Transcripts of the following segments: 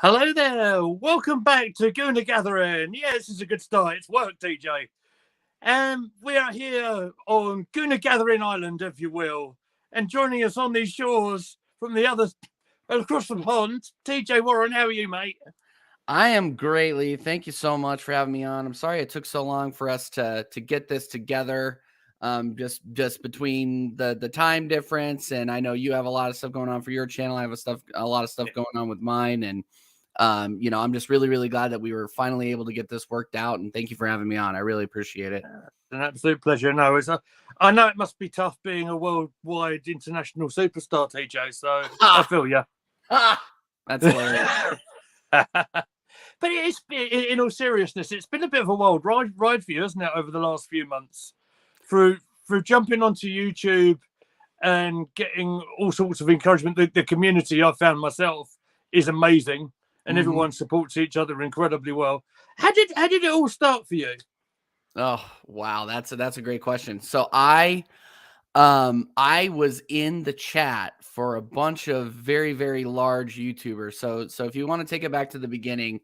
Hello there. Welcome back to Gooner Gathering. Yeah, this is a good start. It's work, DJ. And we are here on Gooner Gathering Island, if you will. And joining us on these shores from the other across the pond, TJ Warren. How are you, mate? I am great, Lee. Thank you so much for having me on. I'm sorry it took so long for us to get this together. Just between the time difference, and I know you have a lot of stuff going on for your channel. I have a lot of stuff going on with mine, and I'm just really glad that we were finally able to get this worked out. And thank you for having me on. I really appreciate it. It's an absolute pleasure. No, I know it must be tough being a worldwide international superstar, TJ. So I feel you. That's hilarious. But it's, in all seriousness, it's been a bit of a wild ride for you, hasn't it, over the last few months? Through jumping onto YouTube and getting all sorts of encouragement. The community I've found myself is amazing, and everyone supports each other incredibly well. How did it all start for you? Oh, wow, that's a great question. So I was in the chat for a bunch of very large YouTubers. So if you want to take it back to the beginning,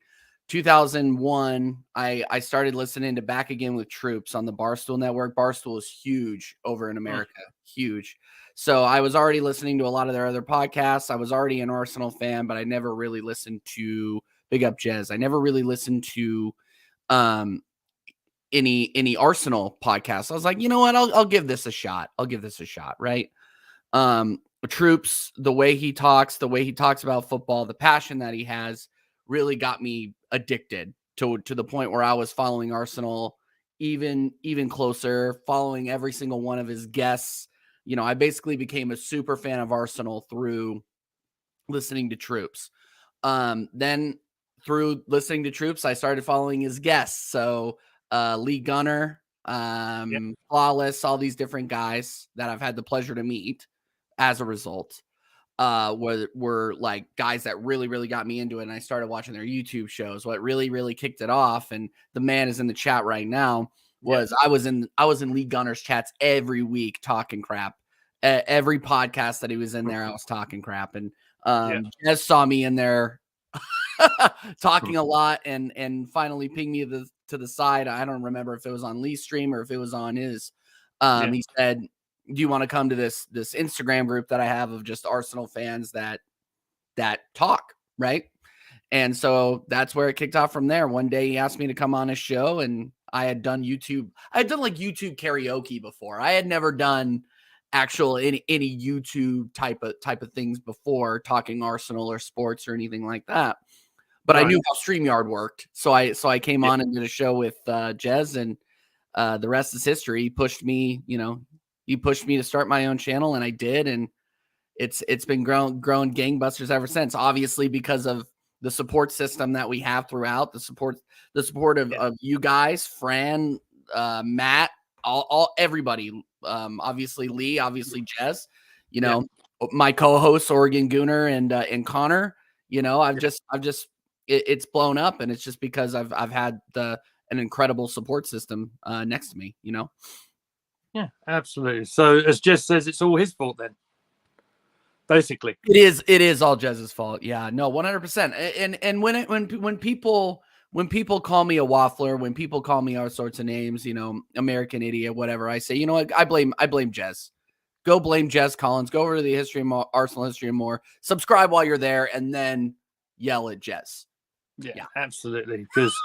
2001, I started listening to Back Again with Troops on the Barstool Network. Barstool is huge over in America, huge. So I was already listening to a lot of their other podcasts. I was already an Arsenal fan, but I never really listened to Big Up Jez. I never really listened to any Arsenal podcasts. I was like, you know what? I'll give this a shot. Right. Troops, the way he talks about football, the passion that he has really got me addicted to the point where I was following Arsenal even closer, following every single one of his guests. I basically became a super fan of Arsenal through listening to Troops. Then through listening to Troops, I started following his guests. So Lee Gunner, Flawless, all these different guys that I've had the pleasure to meet as a result were like guys that really got me into it. And I started watching their YouTube shows. What really kicked it off, and the man is in the chat right now, was I was in Lee Gunner's chats every week talking crap. Every podcast that he was in there, I was talking crap. And Jez saw me in there talking a lot and finally pinged me to the side. I don't remember if it was on Lee's stream or if it was on his. He said, do you want to come to this Instagram group that I have of just Arsenal fans that talk, right? And so that's where it kicked off from there. One day he asked me to come on his show, and I had done like YouTube karaoke before. I had never done actual any YouTube type of things before, talking Arsenal or sports or anything like that. But I knew how StreamYard worked. So I came on and did a show with Jez, and the rest is history. He pushed me to start my own channel, and I did. And it's been growing gangbusters ever since, obviously, because of the support system that we have throughout, the support of you guys, Fran, Matt, all everybody, obviously Lee, obviously Jez, my co-hosts, Oregon Gooner and Connor, it's blown up, and it's just because I've had an incredible support system next to me, Yeah, absolutely. So as Jez says, it's all his fault then. Basically, it is all Jez's fault. Yeah, no, 100%. And when people call me a waffler, when people call me all sorts of names, American idiot, whatever, I say, you know what, I blame Jez. Go blame Jez Collins. Go over to the Arsenal History and More. Subscribe while you're there, and then yell at Jez. Yeah, absolutely. Because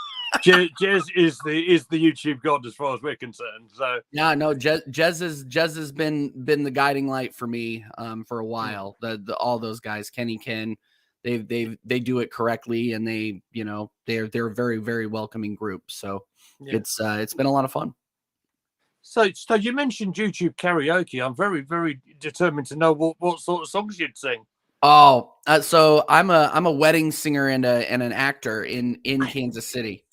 Jez is the YouTube god as far as we're concerned. So yeah, no, Jez has been the guiding light for me for a while. All those guys, Kenny Ken, they do it correctly, and they're a very welcoming group. So it's been a lot of fun. So you mentioned YouTube karaoke. I'm very determined to know what sort of songs you'd sing. Oh, so I'm a wedding singer and an actor in Kansas City.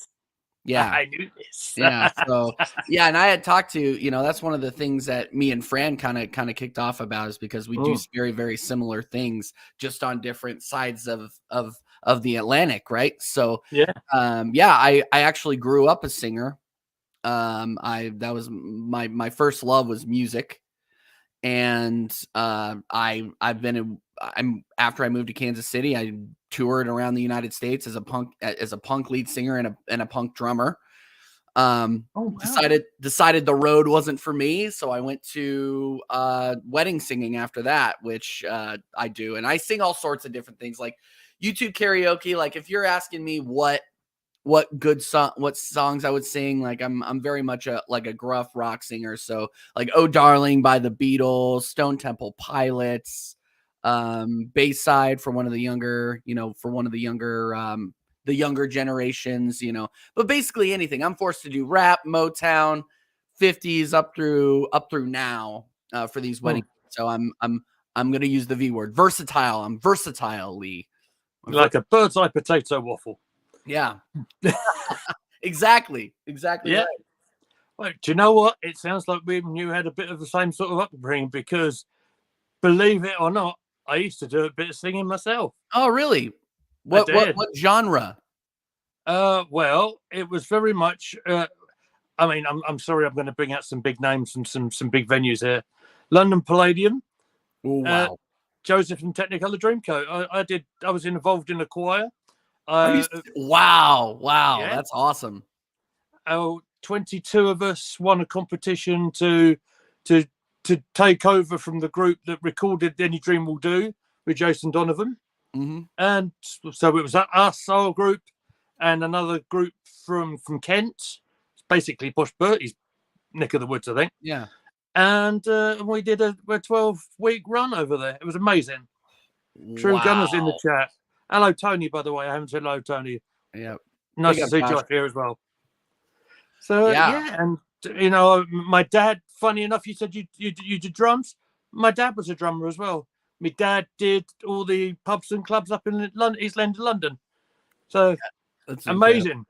Yeah, I knew this. Yeah, so and I had talked to, that's one of the things that me and Fran kind of kicked off about, is because we do very similar things, just on different sides of the Atlantic, right? So I actually grew up a singer. That was my first love was music. and I've been I'm after I moved to Kansas City, I toured around the United States as a punk lead singer and a punk drummer. Oh, wow. Decided the road wasn't for me, so I went to wedding singing after that, which I do, and I sing all sorts of different things like YouTube karaoke. Like if you're asking me what songs I would sing, like I'm very much a gruff rock singer, so like Oh Darling by the Beatles, Stone Temple Pilots, Bayside for one of the younger, the younger generations, but basically anything. I'm forced to do rap, Motown, 50s up through now for these weddings. So I'm going to use the V word, versatile. I'm versatile, Lee. Like a bird's eye potato waffle. Yeah. Exactly. Yeah. Right. Well, do you know what? It sounds like we and you had a bit of the same sort of upbringing, because believe it or not, I used to do a bit of singing myself. Oh, really? What genre? Well, it was very much. I mean, I'm sorry, I'm going to bring out some big names and some big venues here. London Palladium. Oh, wow. Joseph and Technicolor Dreamcoat. I was involved in a choir. Wow. Yeah. That's awesome. 22 of us won a competition to take over from the group that recorded Any Dream Will Do with Jason Donovan. Mm-hmm. And so it was us, our group, and another group from Kent. It's basically Posh Bertie's neck of the woods, I think. Yeah. And we did a 12-week run over there. It was amazing. True Gunners in the chat. Hello, Tony, by the way. I haven't said hello, Tony. Yeah. Nice to see Josh here as well. So, yeah. And, my dad, funny enough, you said you did drums. My dad was a drummer as well. My dad did all the pubs and clubs up in London, East End of London. So, that's amazing. Incredible.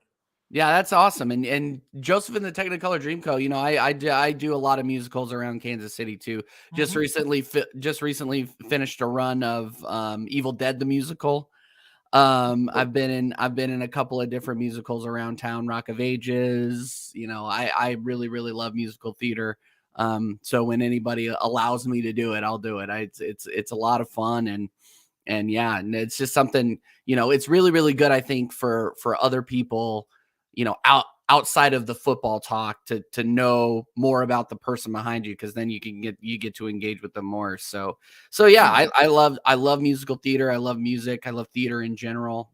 Yeah, that's awesome. And Joseph and the Technicolor Dreamcoat, I do a lot of musicals around Kansas City too. Just recently finished a run of Evil Dead the musical. I've been in a couple of different musicals around town, Rock of Ages. I really, really love musical theater. So when anybody allows me to do it, I'll do it. It's a lot of fun, and yeah, and it's just something, it's really, really good, I think, for other people, outside of the football talk to know more about the person behind you, because then you get to engage with them more. So yeah, I love musical theater. I love music. I love theater in general.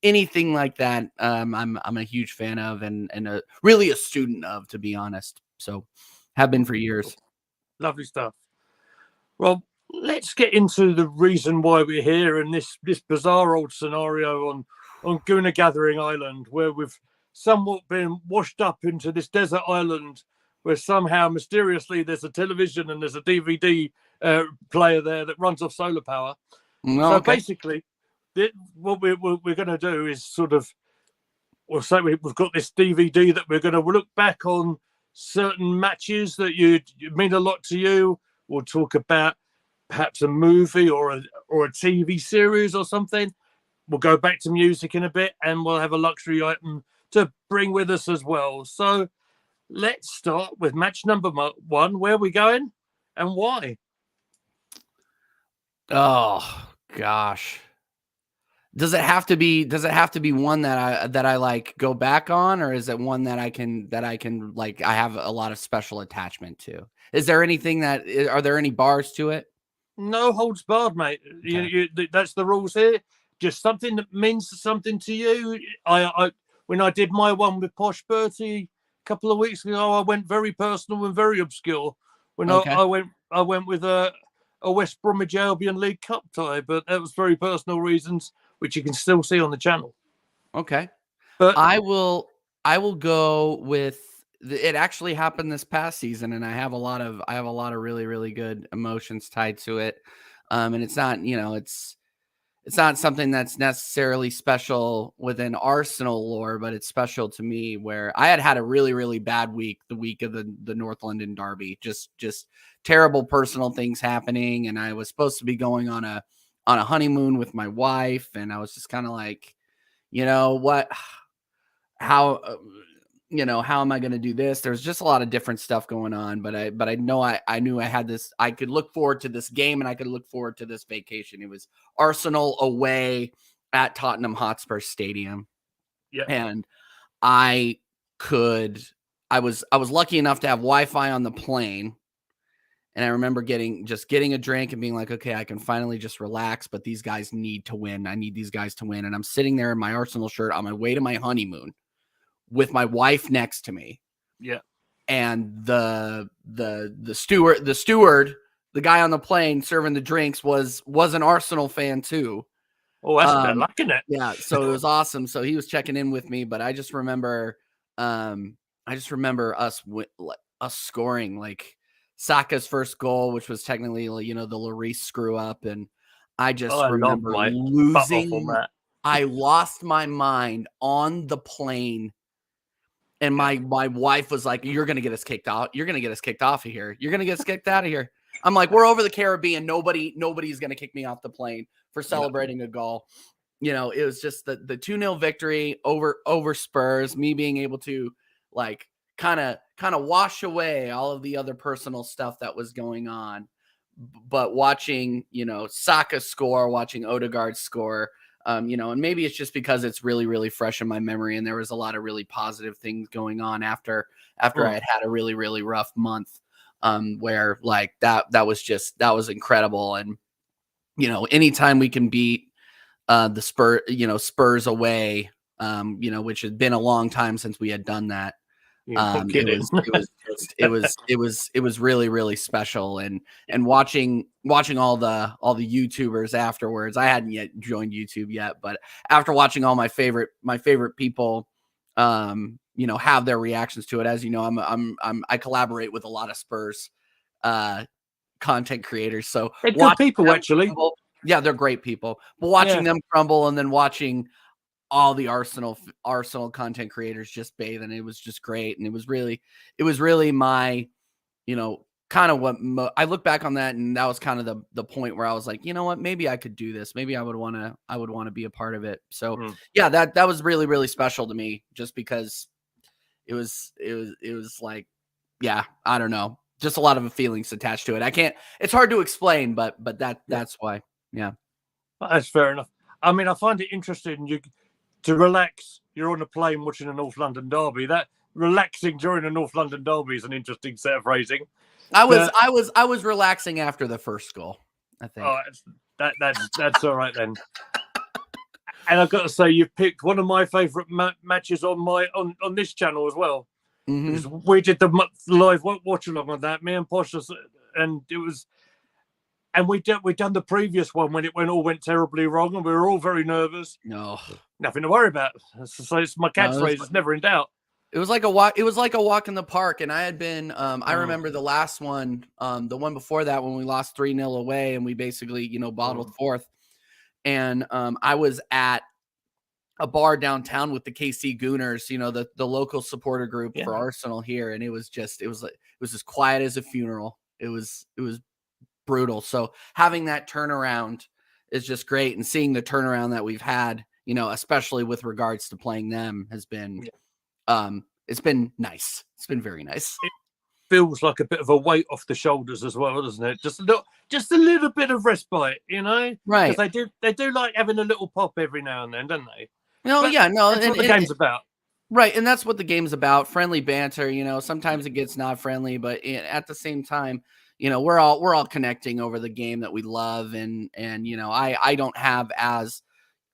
Anything like that, I'm a huge fan of, and really a student of, to be honest. So have been for years. Lovely stuff. Well, let's get into the reason why we're here in this bizarre old scenario on Gooner Gathering Island, where we've somewhat been washed up into this desert island, where somehow mysteriously there's a television and there's a DVD player there that runs off solar power. So basically, what we're going to do is sort of, say we've got this DVD that we're going to look back on certain matches that you mean a lot to you. We'll talk about perhaps a movie or a TV series or something. We'll go back to music in a bit, and we'll have a luxury item to bring with us as well. So let's start with match number 1. Where are we going and why? Oh gosh. Does it have to be one that I like go back on, or is it one that I can like I have a lot of special attachment to? Is there anything are there any bars to it? No holds barred, mate. Okay. That's the rules here. Just something that means something to you. I when I did my one with Posh Bertie a couple of weeks ago, I went very personal and very obscure. When I went with a West Bromwich Albion League Cup tie, but that was very personal reasons, which you can still see on the channel. Okay, but I will go with it. Actually happened this past season, and I have a lot of really, really good emotions tied to it. And it's not, it's not something that's necessarily special within Arsenal lore, but it's special to me, where I had a really, really bad week, the week of the North London Derby, just terrible personal things happening. And I was supposed to be going on a honeymoon with my wife. And I was just kind of like, how am I going to do this? There's just a lot of different stuff going on, but I know I knew I had this, I could look forward to this game and I could look forward to this vacation. It was Arsenal away at Tottenham Hotspur Stadium. Yeah. And I was lucky enough to have Wi-Fi on the plane. And I remember getting a drink and being like, okay, I can finally just relax, but these guys need to win. I need these guys to win. And I'm sitting there in my Arsenal shirt on my way to my honeymoon with my wife next to me. Yeah. And the steward, the guy on the plane serving the drinks was an Arsenal fan too. Oh, that's a bit of luck, isn't it? Yeah, so it was awesome. So he was checking in with me, but I just remember us scoring, like Saka's first goal, which was technically, the Lloris screw up, and I just remember losing. I lost my mind on the plane. And my wife was like, you're going to get us kicked out. You're going to get us kicked off of here. You're going to get us kicked out of here. I'm like, we're over the Caribbean. Nobody's going to kick me off the plane for celebrating a goal. It was just the 2-0 victory over Spurs, me being able to like kind of wash away all of the other personal stuff that was going on. But watching, Saka score, watching Odegaard score, and maybe it's just because it's really, really fresh in my memory. And there was a lot of really positive things going on after I had a really, really rough month, where like that was incredible. And, anytime we can beat the Spurs away, which had been a long time since we had done that. It was really, really special. And watching all the YouTubers afterwards. I hadn't yet joined YouTube yet, but after watching all my favorite people, have their reactions to it, as you know, I collaborate with a lot of Spurs content creators. So they're good people, actually. Yeah, they're great people. But watching them crumble and then watching all the Arsenal content creators just bathe, and it was just great. And it was really my, kind of what I look back on that, and that was kind of the point where I was like, you know what, maybe I could do this. Maybe I would want to be a part of it. So yeah, that was really, really special to me, just because it was like, yeah, I don't know, just a lot of feelings attached to it. It's hard to explain, but that's why. Yeah. That's fair enough. I mean, I find it interesting. To relax, you're on a plane watching a North London derby. That relaxing during a North London derby is an interesting set of phrasing. I was relaxing after the first goal, I think. Oh, that's all right then. And I've got to say, you've picked one of my favourite matches on this channel as well. Mm-hmm. Because we did the live watch along on that, me and Posh, and it was. And we'd done the previous one when it all went terribly wrong, and we were all very nervous. No, nothing to worry about. So it's my catchphrase. It's never in doubt. It was like a walk. It was like a walk in the park. And I had been. I remember the last one, the one before that, when we lost 3-0 away, and we basically, bottled fourth. And I was at a bar downtown with the KC Gooners, the local supporter group for Arsenal here, and it was as quiet as a funeral. It was brutal. So having that turnaround is just great, and seeing the turnaround that we've had, especially with regards to playing them, has been it's been nice. It's been very nice. It feels like a bit of a weight off the shoulders as well, doesn't it? Just a little bit of respite, right? Because they do like having a little pop every now and then, don't they? That's what the game's about. Right, and that's what the game's about. Friendly banter. Sometimes it gets not friendly, but at the same time, we're all connecting over the game that we love, and I don't have as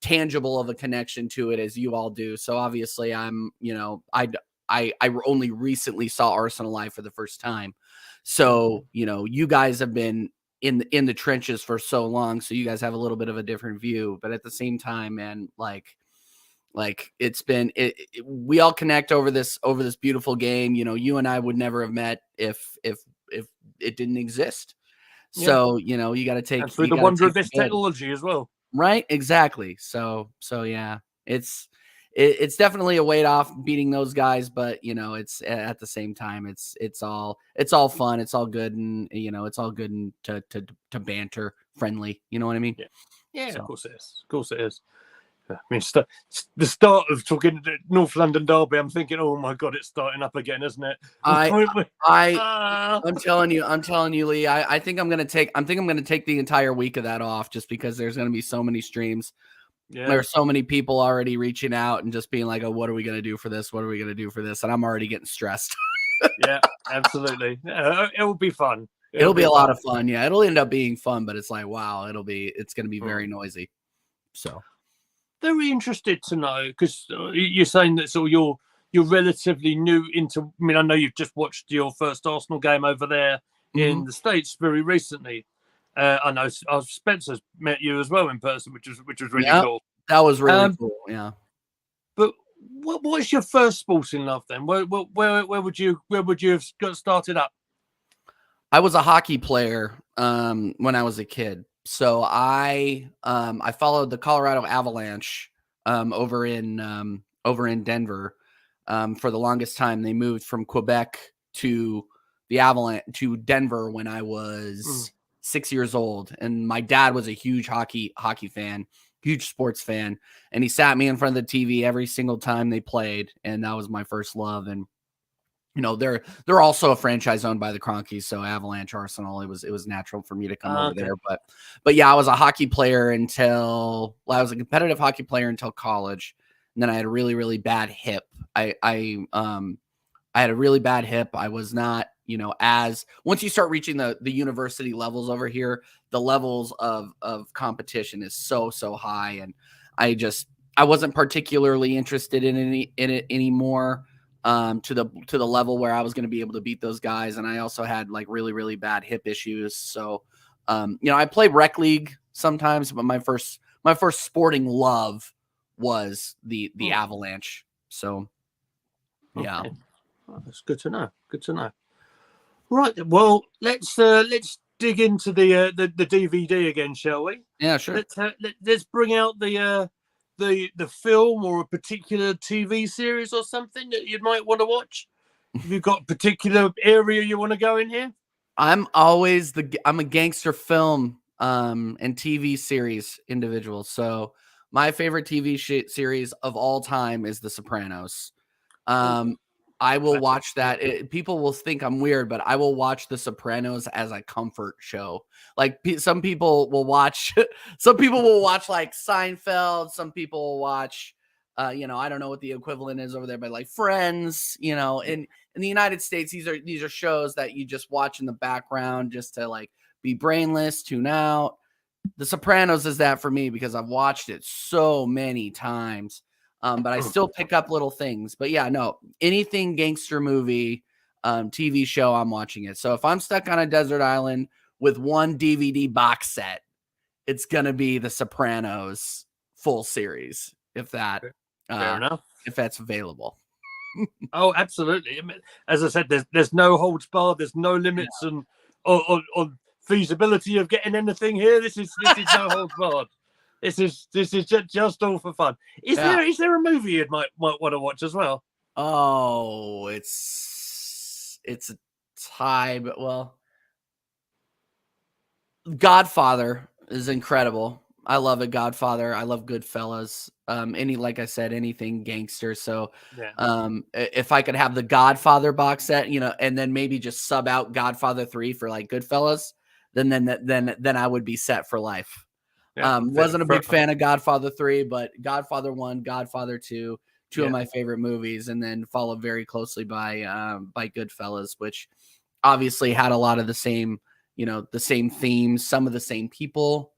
tangible of a connection to it as you all do. So obviously I'm, I only recently saw Arsenal live for the first time. So, you guys have been in the trenches for so long, so you guys have a little bit of a different view, but at the same time, man, like it's been, we all connect over this beautiful game. You and I would never have met if it didn't exist. So, you got to take through the wonder of this technology as well. Right. Exactly. So yeah, it's definitely a weight off beating those guys, but it's at the same time, it's all fun. It's all good. And it's all good and to banter friendly. You know what I mean? Yeah. So. Of course it is. I mean, the start of talking North London Derby, I'm thinking, oh my God, it's starting up again, isn't it? I'm telling you, Lee. I think I'm gonna take the entire week of that off, just because there's gonna be so many streams. Yeah. There's so many people already reaching out and just being like, "Oh, what are we gonna do for this? What are we gonna do for this?" And I'm already getting stressed. Yeah, absolutely. It will be fun. It'll be a lot of fun. Yeah, it'll end up being fun, but it's like, wow, it's gonna be very noisy. So. Very interested to know, because you're saying that sort of you're relatively new into. I mean, I know you've just watched your first Arsenal game over there in the States very recently. I know Spencer's met you as well in person, which was really cool. That was really cool. Yeah. But what's your first sporting love then? Where would you have got started up? I was a hockey player when I was a kid. So I followed the Colorado Avalanche over in Denver for the longest time. They moved from Quebec to the Avalanche to Denver when I was 6 years old, and my dad was a huge hockey fan, huge sports fan, and he sat me in front of the TV every single time they played, and that was my first love. And you know, they're also a franchise owned by the Cronkies, so Avalanche, Arsenal. It was natural for me to come over there. But yeah, I was a hockey player I was a competitive hockey player until college, and then I had a really, really bad hip. I had a really bad hip. I was not, once you start reaching the university levels over here, the levels of competition is so high, and I wasn't particularly interested in it anymore. To the level where I was going to be able to beat those guys. And I also had like really, really bad hip issues. So, I play rec league sometimes, but my first sporting love was the Avalanche. So yeah. Okay. Well, that's good to know. Good to know. Right. Well, let's dig into the DVD again, shall we? Yeah, sure. Let's bring out the film or a particular TV series or something that you might want to watch. Have you got a particular area you want to go in here? I'm a gangster film and TV series individual. So my favorite TV series of all time is The Sopranos. I will watch that. People will think I'm weird, but I will watch The Sopranos as a comfort show. Like some people will watch like Seinfeld. Some people will watch, I don't know what the equivalent is over there, but like Friends. In the United States, these are shows that you just watch in the background just to like be brainless, tune out. The Sopranos is that for me because I've watched it so many times. But I still pick up little things. But yeah, no, anything gangster movie, TV show, I'm watching it. So if I'm stuck on a desert island with one DVD box set, it's going to be The Sopranos full series, if Fair enough. If that's available. Oh, absolutely. I mean, as I said, there's no holds barred. There's no limits on feasibility of getting anything here. This is no holds barred. This is just all for fun. Is there a movie you might want to watch as well? Oh, it's a tie, but well, Godfather is incredible. I love it. Godfather. I love Goodfellas. Like I said, anything gangster. So, if I could have the Godfather box set, and then maybe just sub out Godfather 3 for like Goodfellas, then I would be set for life. Wasn't a big fan of Godfather 3, but Godfather 1, Godfather 2, two of my favorite movies, and then followed very closely by Goodfellas, which obviously had a lot of the same themes, some of the same people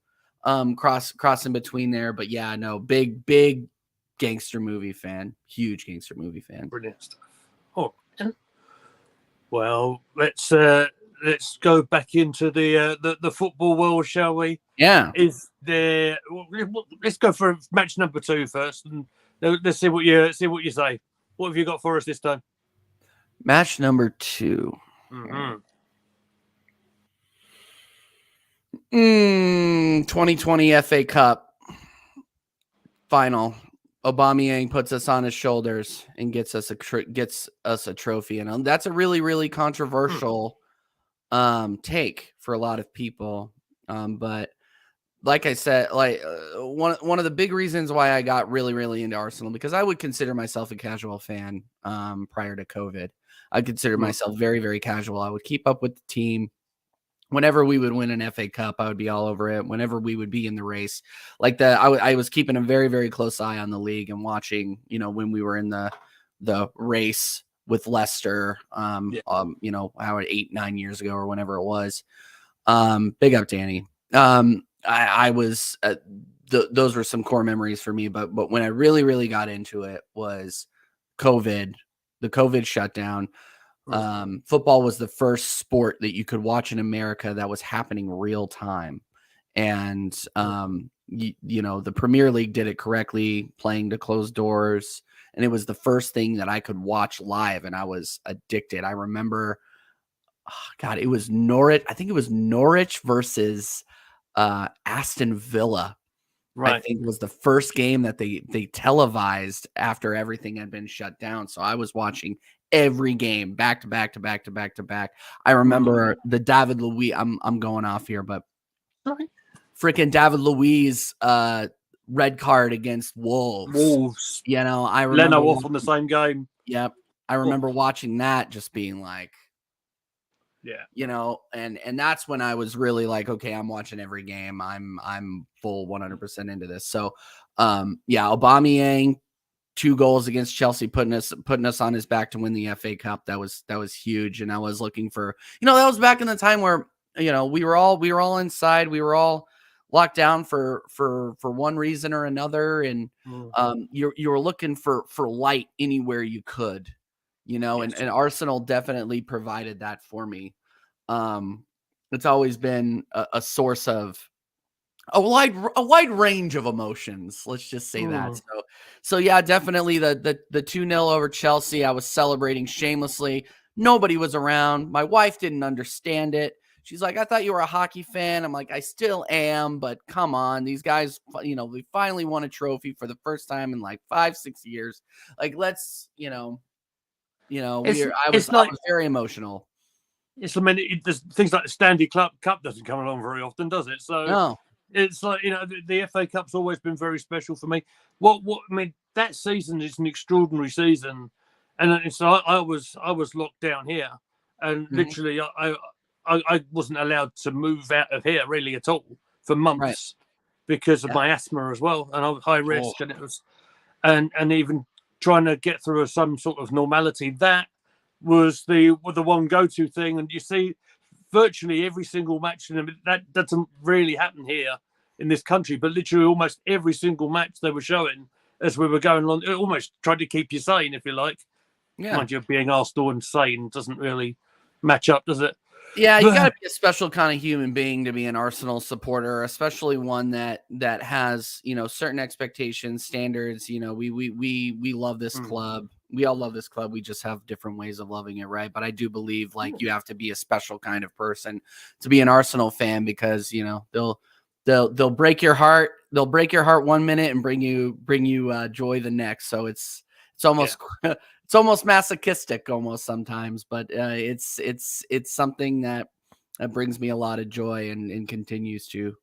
cross in between there. But yeah, no, big gangster movie fan, huge gangster movie fan. Brilliant stuff. Oh, well, let's go back into the football world, shall we? Yeah. Let's go for match number 2 first, and let's see what you say. What have you got for us this time? Match number 2. 2020 FA Cup final. Aubameyang puts us on his shoulders and gets us a trophy, and that's a really, really controversial take for a lot of people. But like I said, one of the big reasons why I got really, really into Arsenal, because I would consider myself a casual fan prior to COVID. I consider myself very, very casual. I would keep up with the team. Whenever we would win an FA Cup, I would be all over it. Whenever we would be in the race, I was keeping a very, very close eye on the league and watching, when we were in the race with Leicester, how 8-9 years ago or whenever it was. Big up, Danny. I was those were some core memories for me, but when I really, really got into it was COVID, the COVID shutdown. Football was the first sport that you could watch in America that was happening real time. And, the Premier League did it correctly, playing to closed doors. And it was the first thing that I could watch live. And I was addicted. I remember, it was Norwich. I think it was Norwich versus Aston Villa. Right. I think was the first game that they televised after everything had been shut down. So I was watching every game back to back to back to back to back. I remember the David Luiz. I'm going off here, but freaking David Luiz red card against Wolves. I remember Leno off on the same game. Yep. I remember watching that, just being like, yeah, and that's when I was really like, okay, I'm watching every game. I'm full 100% into this. So, Aubameyang, 2 goals against Chelsea, putting us on his back to win the FA Cup. That was huge. And I was looking for, that was back in the time where, we were all inside. We were all locked down for one reason or another. And you were looking for light anywhere you could, and Arsenal definitely provided that for me. It's always been a source of a wide range of emotions. Let's just say that. So yeah, definitely the 2-0 over Chelsea. I was celebrating shamelessly. Nobody was around. My wife didn't understand it. She's like, I thought you were a hockey fan. I'm like, I still am, but come on, these guys, we finally won a trophy for the first time in like 5-6 years. Like, let's, I was very emotional. There's things like the Stanley Cup doesn't come along very often, does it? So no. It's like, the FA Cup's always been very special for me. That season is an extraordinary season, and so I was locked down here, and literally I wasn't allowed to move out of here really at all for months because of my asthma as well, and I was high risk, and it was, and even trying to get through some sort of normality. That was the one go-to thing, and you see virtually every single match, and that doesn't really happen here in this country, but literally almost every single match they were showing as we were going along, it almost tried to keep you sane, if you like. Mind you, being Arsenal and sane doesn't really match up, does it? Yeah, you got to be a special kind of human being to be an Arsenal supporter, especially one that has, certain expectations, standards. We love this club. We all love this club. We just have different ways of loving it, right? But I do believe you have to be a special kind of person to be an Arsenal fan, because they'll break your heart. They'll break your heart one minute and bring you joy the next. So it's almost it's almost masochistic almost sometimes, but it's something that brings me a lot of joy and continues to.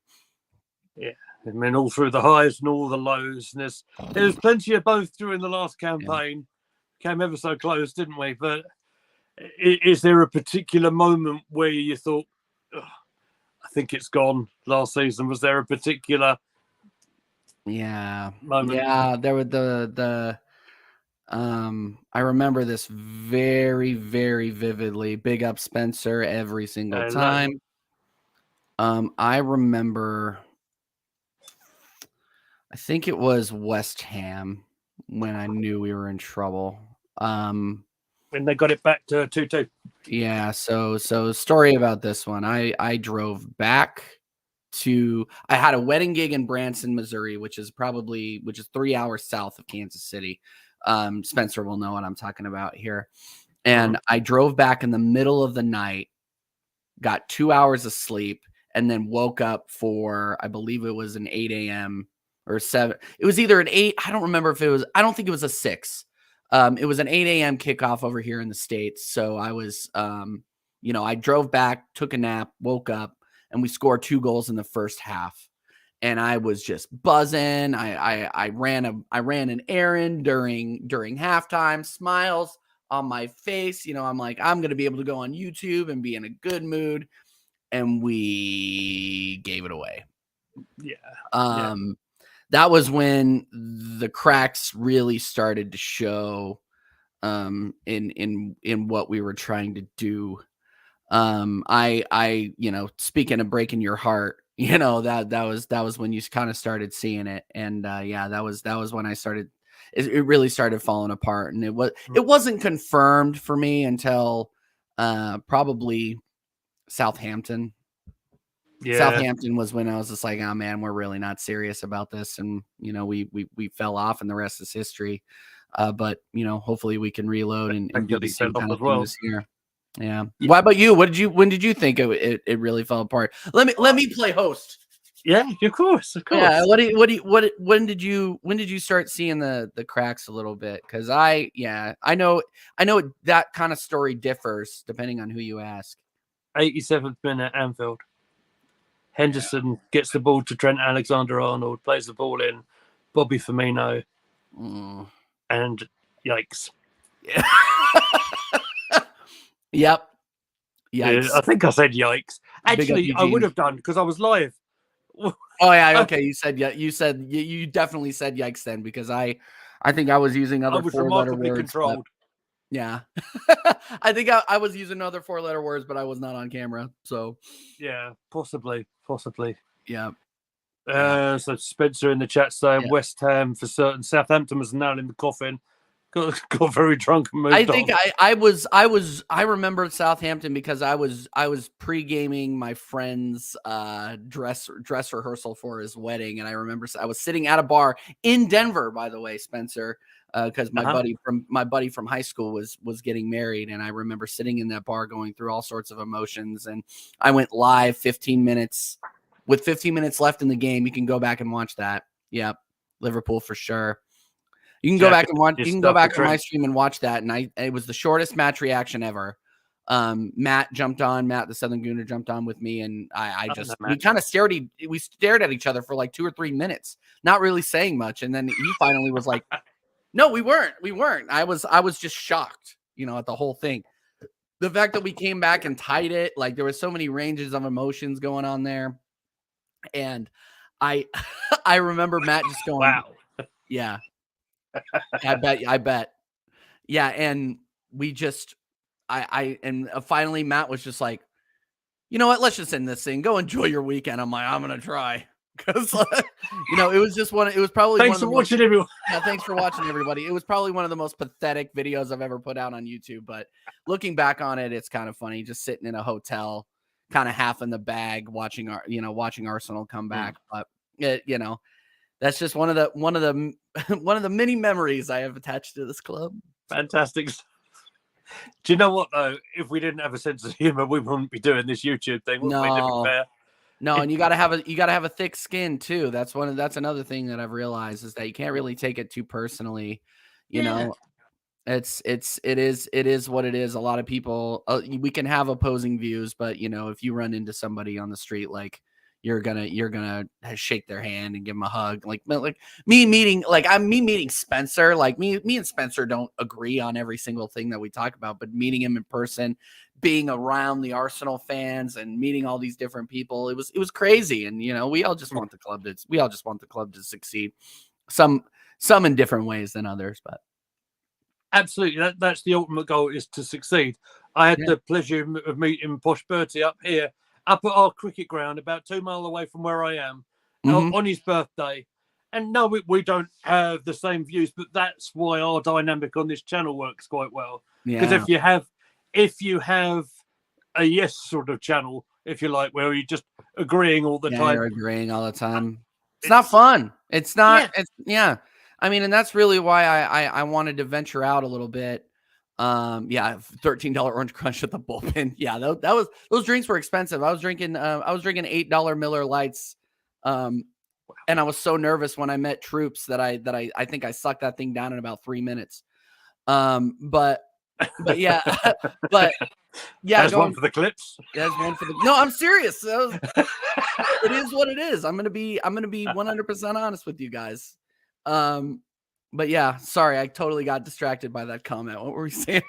Yeah, I mean, all through the highs and all the lows, and there's plenty of both during the last campaign. Came ever so close, didn't we? But is there a particular moment where you thought, I think it's gone last season? Was there a particular moment? Yeah, there were I remember this very, very vividly. Big up Spencer every single time. I remember, I think it was West Ham when I knew we were in trouble. When they got it back to 2-2. Yeah, so story about this one. I drove back to, I had a wedding gig in Branson, Missouri, which is 3 hours south of Kansas City. Spencer will know what I'm talking about here. And I drove back in the middle of the night, got 2 hours of sleep, and then woke up for, I believe it was an 8 a.m. or 7. It was either an 8. I don't remember if it was, I don't think it was a 6. It was an 8 a.m. kickoff over here in the States. So I was, I drove back, took a nap, woke up, and we scored 2 goals in the first half. and I was just buzzing. I ran an errand during halftime, smiles on my face. I'm like, I'm gonna be able to go on YouTube and be in a good mood, and we gave it away. Yeah. That was when the cracks really started to show in what we were trying to do. I speaking of breaking your heart, that was when you kind of started seeing it. And that was when I started, it really started falling apart. And it wasn't confirmed for me until probably Southampton. Yeah. Southampton was when I was just like, oh man, we're really not serious about this. And, we fell off, and the rest is history. But hopefully we can reload and do the same kind of thing this year. Yeah. Why about you? When did you think it really fell apart? Let me play host. Yeah, of course. Yeah. When did you start seeing the cracks a little bit? Because I know that kind of story differs depending on who you ask. 87th minute, Anfield. Henderson gets the ball to Trent Alexander-Arnold, plays the ball in, Bobby Firmino, and yikes. Yep. Yikes. Yeah, I think I said yikes. Actually, I would have done because I was live. Oh yeah, okay. You definitely said yikes then, because I think I was using other 4-letter words. Controlled. Yeah. I think I was using other 4-letter words, but I was not on camera. So yeah, possibly. Yeah. So Spencer in the chat saying West Ham for certain. Southampton was nail in the coffin. Got very drunk and moved I think on. I remember Southampton because I was pre-gaming my friend's dress rehearsal for his wedding, and I remember I was sitting at a bar in Denver, by the way, Spencer, because my buddy from high school was getting married, and I remember sitting in that bar going through all sorts of emotions, and I went live 15 minutes. With 15 minutes left in the game, you can go back and watch that. Yep, Liverpool for sure. You can go back and watch. You can go back on my stream and watch that. And it was the shortest match reaction ever. Matt, the Southern Gooner, jumped on with me, and we kind of stared at each other for like 2 or 3 minutes, not really saying much. And then he finally was like, "No, we weren't." I was just shocked, at the whole thing. The fact that we came back and tied it, like there was so many ranges of emotions going on there, and I remember Matt just going, "Wow, yeah." I bet. Yeah. And we just, finally Matt was just like, you know what? Let's just end this thing. Go enjoy your weekend. I'm like, I'm going to try. Cause it was just it was probably thanks for watching, everyone. Yeah. Thanks for watching, everybody. It was probably one of the most pathetic videos I've ever put out on YouTube, but looking back on it, it's kind of funny, just sitting in a hotel, kind of half in the bag, watching Arsenal come back. But that's just one of the many memories I have attached to this club. Fantastic. Do you know what though? If we didn't have a sense of humor, we wouldn't be doing this YouTube thing. No, and you gotta have a thick skin too. That's another thing that I've realized is that you can't really take it too personally. You know, it is what it is. A lot of people, we can have opposing views, but if you run into somebody on the street, like, you're gonna shake their hand and give them a hug. Like me meeting Spencer. Like me and Spencer don't agree on every single thing that we talk about, but meeting him in person, being around the Arsenal fans and meeting all these different people, it was crazy. And we all just want the club to succeed. Some in different ways than others, but absolutely, that's the ultimate goal, is to succeed. I had the pleasure of meeting Posh Bertie up at our cricket ground, about 2 miles away from where I am, on his birthday. And no, we don't have the same views, but that's why our dynamic on this channel works quite well. Because if you have a yes sort of channel, if you like, where you're just agreeing all the time. You're agreeing all the time. It's not fun. It's not. I mean, and that's really why I wanted to venture out a little bit. $13 Orange Crunch at the bullpen. Yeah, those drinks were expensive. I was drinking $8 Miller Lights, and I was so nervous when I met Troops that I think I sucked that thing down in about 3 minutes. But yeah, but Yeah, That's one for the clips. That's one for the. No, I'm serious. It is what it is. I'm gonna be 100% honest with you guys. But yeah, sorry, I totally got distracted by that comment. What were we saying?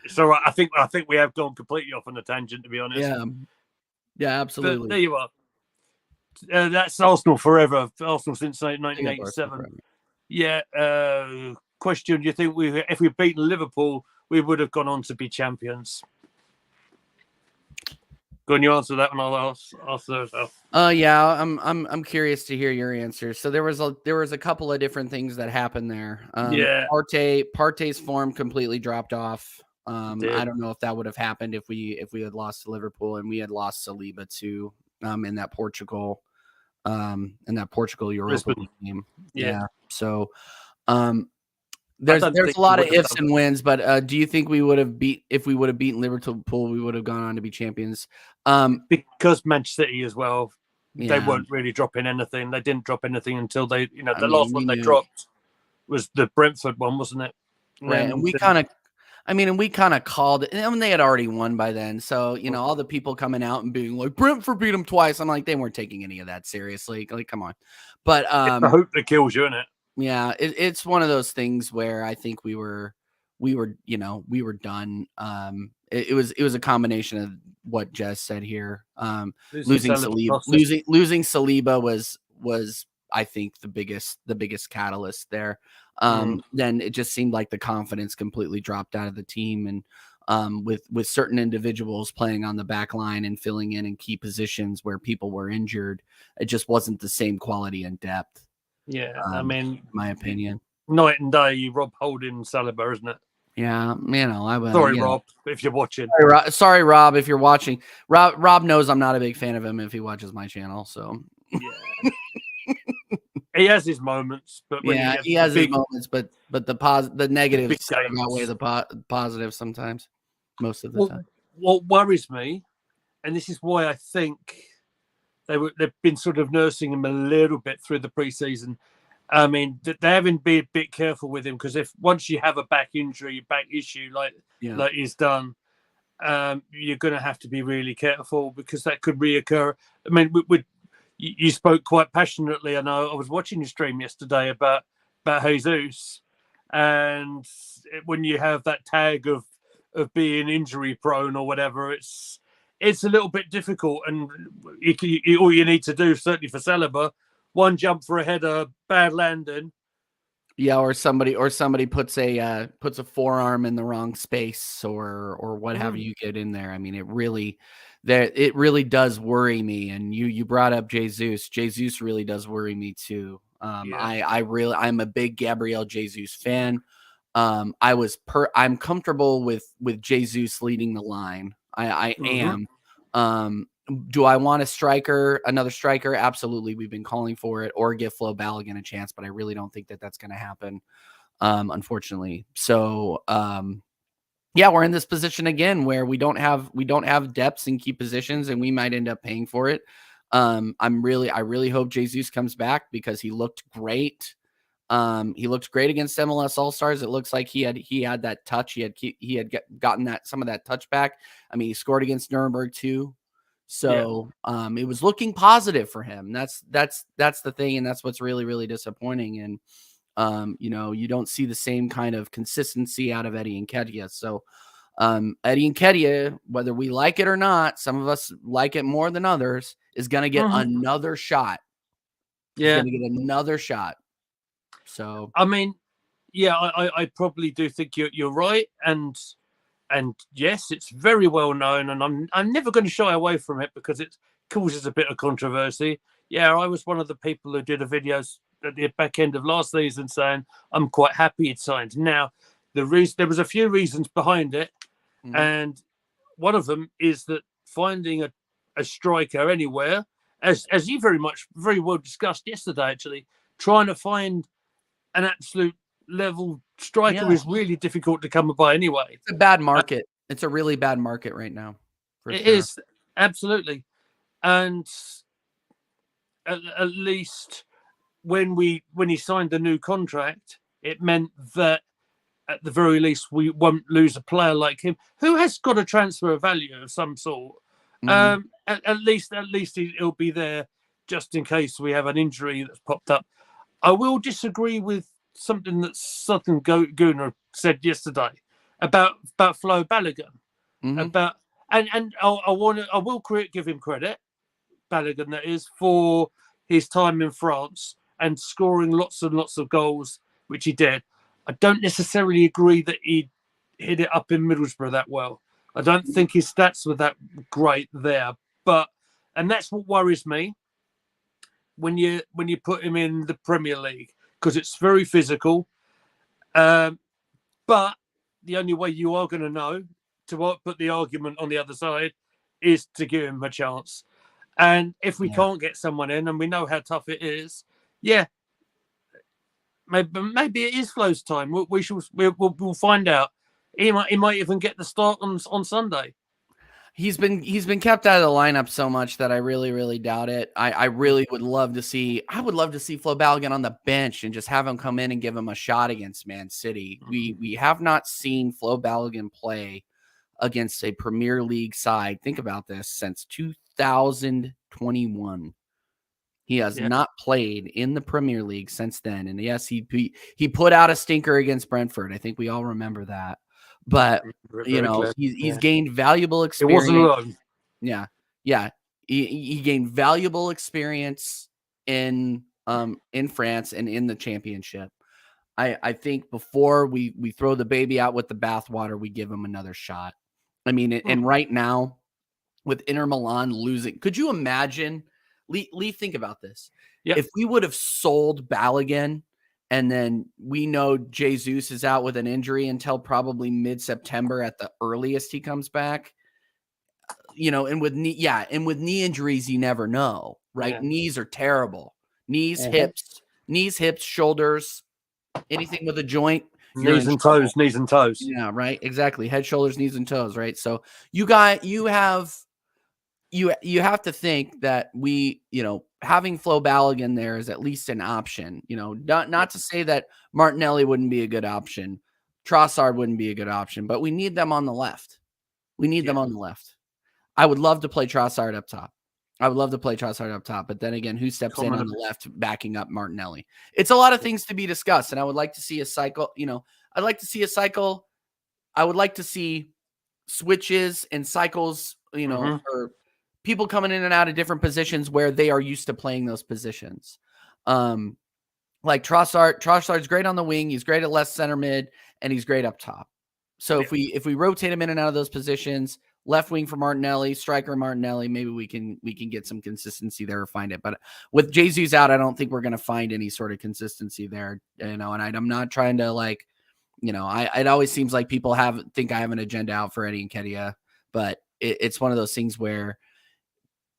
So I think we have gone completely off on a tangent, to be honest. Yeah, absolutely. But there you are. That's Arsenal forever. Arsenal since 1987. Yeah. Question: do you think if we'd beaten Liverpool, we would have gone on to be champions? Go on, you answer that one. I'll ask those. Yeah, I'm curious to hear your answer. So there was a couple of different things that happened there. Partey's form completely dropped off. I don't know if that would have happened if we had lost to Liverpool and we had lost Saliba too in that Portugal Europa League game. Yeah. So there's a lot of ifs and wins, but do you think if we would have beaten Liverpool, we would have gone on to be champions? Because Manchester City as well, they weren't really dropping anything. They didn't drop anything until the last one they dropped was the Brentford one, wasn't it? Right, and we kind of called it. And they had already won by then, so all the people coming out and being like, Brentford beat them twice. I'm like, they weren't taking any of that seriously. Like, come on. But it's the hope that kills you, isn't it? Yeah, it's one of those things where I think we were done. It was a combination of what Jess said here. Losing Saliba was I think the biggest catalyst there. Then it just seemed like the confidence completely dropped out of the team, and with certain individuals playing on the back line and filling in key positions where people were injured, it just wasn't the same quality and depth. Yeah, I mean, my opinion. Night and day, Rob Holding Saliba, isn't it? Yeah, Sorry, Rob, if you're watching. Sorry, Rob, if you're watching. Rob knows I'm not a big fan of him if he watches my channel. So yeah, he has his moments, but he has his moments, but the negatives outweigh the positive sometimes, most of the time. What worries me, and this is why I think they've been sort of nursing him a little bit through the preseason. I mean, they haven't been a bit careful with him because once you have a back injury, back issue like he's done, you're going to have to be really careful because that could reoccur. I mean, you spoke quite passionately. I know I was watching your stream yesterday about Jesus, and when you have that tag of being injury prone or whatever, it's a little bit difficult, and all you need to do, certainly for Saliba, one jump for a header, bad landing. Yeah, or somebody puts a forearm in the wrong space or what have you get in there. I mean, it really does worry me. And you brought up Jesus. Jesus really does worry me too. I'm a big Gabriel Jesus fan. I'm comfortable with Jesus leading the line. I am. Do I want another striker? Absolutely. We've been calling for it, or give Flo Balogun a chance, but I really don't think that that's going to happen, unfortunately. So, we're in this position again where we don't have depths in key positions, and we might end up paying for it. I really hope Jesus comes back because he looked great. He looked great against MLS All-Stars. It looks like he had that touch. He had gotten some of that touch back. I mean, he scored against Nuremberg too. So it was looking positive for him. That's the thing, and that's what's really, really disappointing. And you don't see the same kind of consistency out of Eddie Nketiah. So Eddie Nketiah, whether we like it or not, some of us like it more than others, is going to get another shot. Yeah, he's going to get another shot. So I mean, I probably do think you're right, and yes, it's very well known, and I'm never going to shy away from it because it causes a bit of controversy. Yeah, I was one of the people who did a video at the back end of last season saying I'm quite happy it signed. Now, there was a few reasons behind it, and one of them is that finding a striker anywhere, as you very well discussed yesterday, actually, trying to find an absolute level striker is really difficult to come by anyway. It's a bad market. It's a really bad market right now. It is, absolutely. And at least when he signed the new contract, it meant that at the very least, we won't lose a player like him who has got a transfer value of some sort. At least he'll be there just in case we have an injury that's popped up. I will disagree with something that Southern Gooner said yesterday about Flo Balogun. About and I will give him credit, Balogun that is, for his time in France and scoring lots and lots of goals, which he did. I don't necessarily agree that he hit it up in Middlesbrough that well. I don't think his stats were that great there, and that's what worries me when you put him in the Premier League, because it's very physical. But the only way you are going to know to put the argument on the other side is to give him a chance. And if we can't get someone in, and we know how tough it is, maybe it is Flo's time. We'll find out. He might even get the start on Sunday. He's been kept out of the lineup so much that I really, really doubt it. I really would love to see. I would love to see Flo Balogun on the bench and just have him come in and give him a shot against Man City. We have not seen Flo Balogun play against a Premier League side. Think about this, since 2021. He has not played in the Premier League since then. And yes, he put out a stinker against Brentford. I think we all remember that. But he's gained valuable experience. It wasn't alone. Yeah. He gained valuable experience in France and in the championship. I think before we throw the baby out with the bathwater, we give him another shot. I mean, and right now with Inter Milan losing, could you imagine? Lee, think about this. Yep. If we would have sold Balogun, and then we know Jesus is out with an injury until probably mid-September at the earliest he comes back, and with knee injuries, you never know, right? Yeah. Knees are terrible. Knees, hips, shoulders, anything with a joint. Knees and toes. Yeah, right. Exactly. Head, shoulders, knees, and toes. Right. So you have to think that having Flo Balogun there is at least an option. Not to say that Martinelli wouldn't be a good option, Trossard wouldn't be a good option, but we need them on the left. Them on the left. I would love to play Trossard up top. But then again, who steps in on the left backing up Martinelli? It's a lot of things to be discussed, and I would like to see a cycle. I'd like to see a cycle. I would like to see switches and cycles, for people coming in and out of different positions where they are used to playing those positions. Like Trossard's great on the wing. He's great at left center mid, and he's great up top. So if we rotate him in and out of those positions, left wing for Martinelli, striker Martinelli, maybe we can get some consistency there or find it. But with Jesus out, I don't think we're going to find any sort of consistency there. And I'm not trying to it always seems like people think I have an agenda out for Eddie Nketiah, but it's one of those things where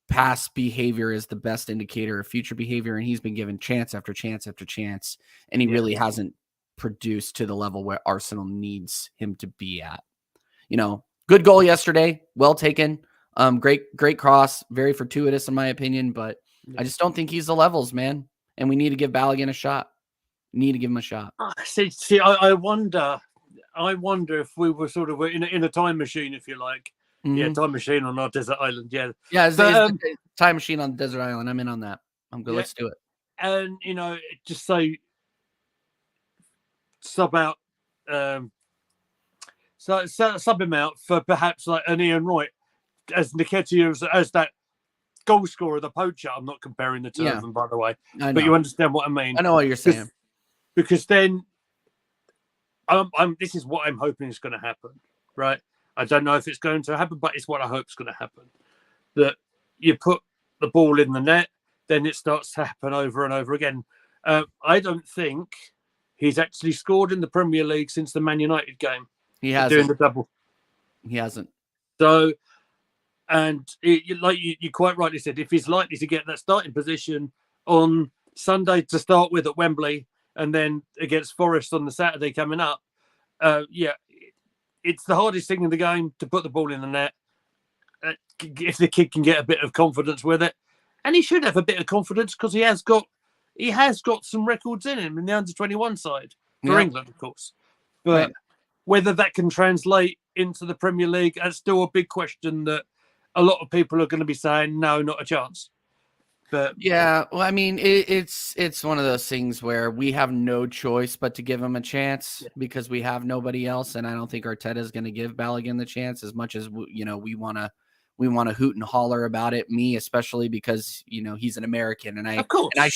past behavior is the best indicator of future behavior. And he's been given chance after chance after chance. And he really hasn't produced to the level where Arsenal needs him to be at. Good goal yesterday. Well taken. Great cross. Very fortuitous in my opinion, but I just don't think he's the levels, man. And we need to give Balogun a shot. Need to give him a shot. See, I wonder if we were sort of in a time machine, if you like. Mm-hmm. Yeah, time machine on our desert island. Yeah. Yeah, it's time machine on the desert island. I'm in on that. I'm good. Yeah. Let's do it. And just say sub out sub him out for perhaps like an Ian Wright as Nketiah as that goal scorer, the poacher. I'm not comparing the two of them, by the way, but you understand what I mean. I know what you're saying. Because then, this is what I'm hoping is going to happen, right? I don't know if it's going to happen, but it's what I hope is going to happen. That you put the ball in the net, then it starts to happen over and over again. I don't think he's actually scored in the Premier League since the Man United game. He hasn't. Doing the double. He hasn't. So, and like you quite rightly said, if he's likely to get that starting position on Sunday to start with at Wembley, and then against Forest on the Saturday coming up, it's the hardest thing in the game to put the ball in the net. If the kid can get a bit of confidence with it, and he should have a bit of confidence because he has got some records in him in the under-21 side for England, of course. but whether that can translate into the Premier League, that's still a big question that a lot of people are going to be saying, no, not a chance. But yeah, well, I mean, it's one of those things where we have no choice but to give him a chance because we have nobody else, and I don't think Arteta is going to give Balogun the chance as much as we want to hoot and holler about it. Me especially because he's an American, and I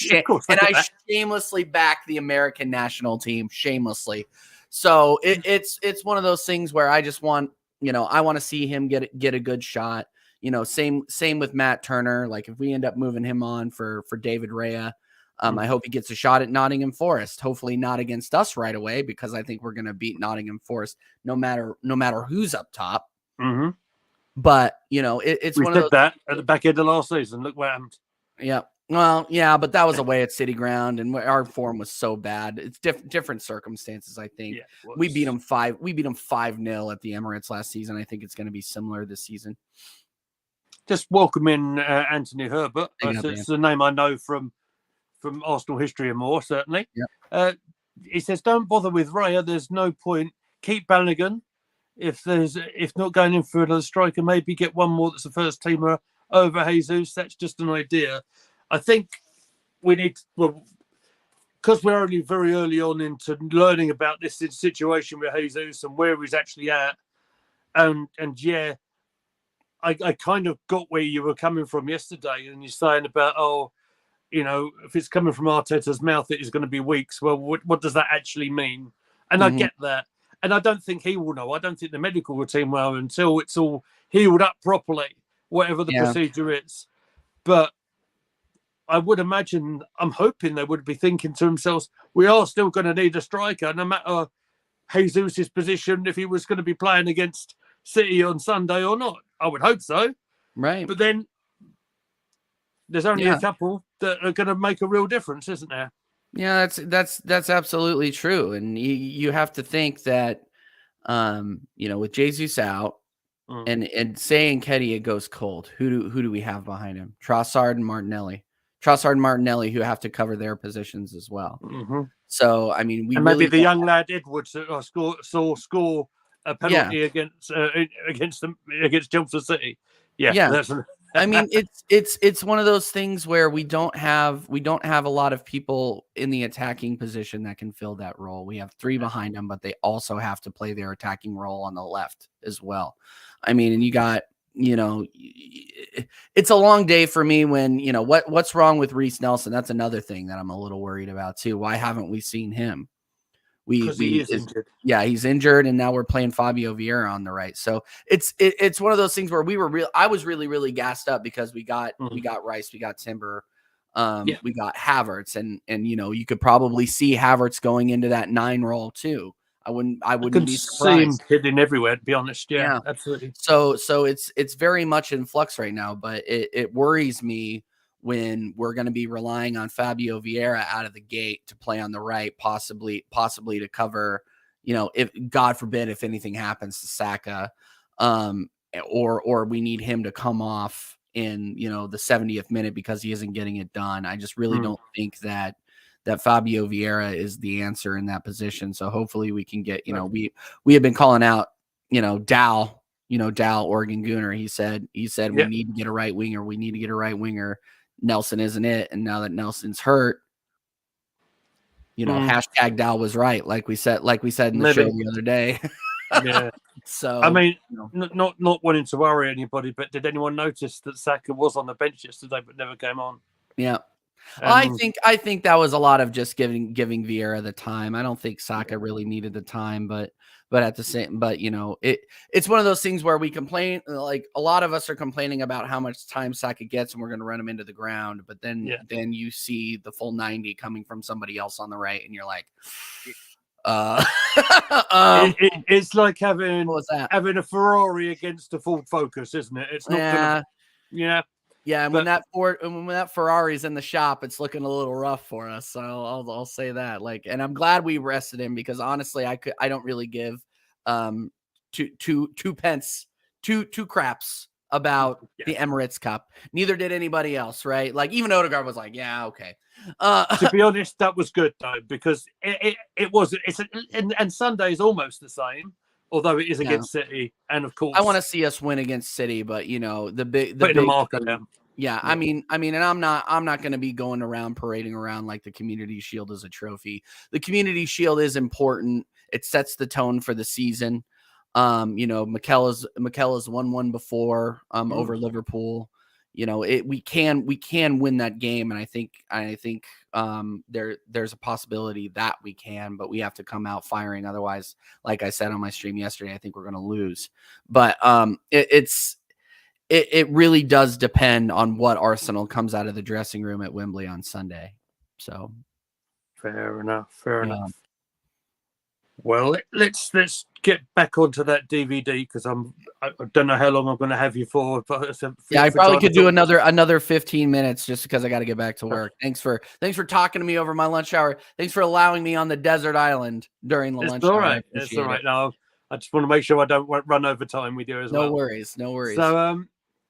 shamelessly back the American national team shamelessly. So it's one of those things where I just want I want to see him get a good shot. Same with Matt Turner. Like if we end up moving him on for David Raya, I hope he gets a shot at Nottingham Forest. Hopefully not against us right away because I think we're going to beat Nottingham Forest no matter who's up top. Mm-hmm. But it's we one did of those that at the back end of last season. Look what happened. Yeah. Well, yeah, but that was away at City Ground, and our form was so bad. It's different circumstances. I think we beat them 5-0 at the Emirates last season. I think it's going to be similar this season. Just welcome in Anthony Herbert. It's the name I know from Arsenal history and more, certainly. Yeah. He says, don't bother with Raya. There's no point. Keep Balogun. If not going in for another striker, maybe get one more that's a first teamer over Jesus. That's just an idea. I think we need, because we're only very early on into learning about this situation with Jesus and where he's actually at. And yeah, I kind of got where you were coming from yesterday, and you're saying about, if it's coming from Arteta's mouth, it is going to be weeks. Well, what does that actually mean? And I get that. And I don't think he will know. I don't think the medical team will until it's all healed up properly, whatever the procedure is. But I would imagine, I'm hoping they would be thinking to themselves, we are still going to need a striker, no matter Jesus' position, if he was going to be playing against City on Sunday or not. I would hope so. Right. But then there's only a couple that are going to make a real difference, isn't there? Yeah, that's absolutely true. And you have to think that, with Jesus out and saying Nketiah goes cold, who do we have behind him? Trossard and Martinelli. Who have to cover their positions as well. Mm-hmm. So, I mean, maybe the young lad Edwards score a penalty against Chelmsford City. Yeah. I mean, it's one of those things where we don't have a lot of people in the attacking position that can fill that role. We have 3 behind them, but they also have to play their attacking role on the left as well. I mean, and you got, it's a long day for me when, what's wrong with Reece Nelson? That's another thing that I'm a little worried about too. Why haven't we seen him? Because he is injured. Yeah, he's injured, and now we're playing Fabio Vieira on the right. So it's one of those things where I was really, really gassed up because we got Rice, we got Timber, we got Havertz, and you could probably see Havertz going into that 9 role too. I wouldn't be surprised. See him hitting everywhere, to be honest. Yeah, absolutely. So it's very much in flux right now, but it worries me when we're going to be relying on Fabio Vieira out of the gate to play on the right, possibly to cover, if God forbid, if anything happens to Saka, or we need him to come off in, the 70th minute because he isn't getting it done. I just really don't think that Fabio Vieira is the answer in that position. So hopefully we can get, we have been calling out, Dow, Oregon Gooner. He said we need to get a right winger. We need to get a right winger. Nelson isn't it. And now that Nelson's hurt, hashtag Dow was right. Like we said in the show the other day. Yeah. So, I mean, not wanting to worry anybody, but did anyone notice that Saka was on the bench yesterday, but never came on? Yeah. I think that was a lot of just giving Vieira the time. I don't think Saka really needed the time, but at the same, it's one of those things where we complain, like a lot of us are complaining about how much time Saka gets and we're going to run him into the ground. But then you see the full 90 coming from somebody else on the right. And you're like, it's like having a Ferrari against a Ford Focus, isn't it? It's not Yeah, and when that Ferrari's in the shop, it's looking a little rough for us. So I'll say that. And I'm glad we rested him because honestly, I don't really give two craps about the Emirates Cup. Neither did anybody else, right? Like even Odegaard was like, yeah, okay. To be honest, that was good though, because and Sunday is almost the same, although it is against City, and of course I want to see us win against City, but the big marker thing, down. Yeah, I mean, and I'm not going to be going around parading around like the Community Shield is a trophy. The Community Shield is important. It sets the tone for the season. Mikel's won one before over Liverpool. We can win that game, and I think there's a possibility that we can, but we have to come out firing. Otherwise, like I said on my stream yesterday, I think we're going to lose. But it really does depend on what Arsenal comes out of the dressing room at Wembley on Sunday. So fair enough. Well, let's get back onto that DVD because I don't know how long I'm going to have you for. But I probably could do another 15 minutes just because I got to get back to work. Thanks for talking to me over my lunch hour. Thanks for allowing me on the desert island during the lunch hour. Right. It's all right. Now I just want to make sure I don't run over time with you as well. No worries.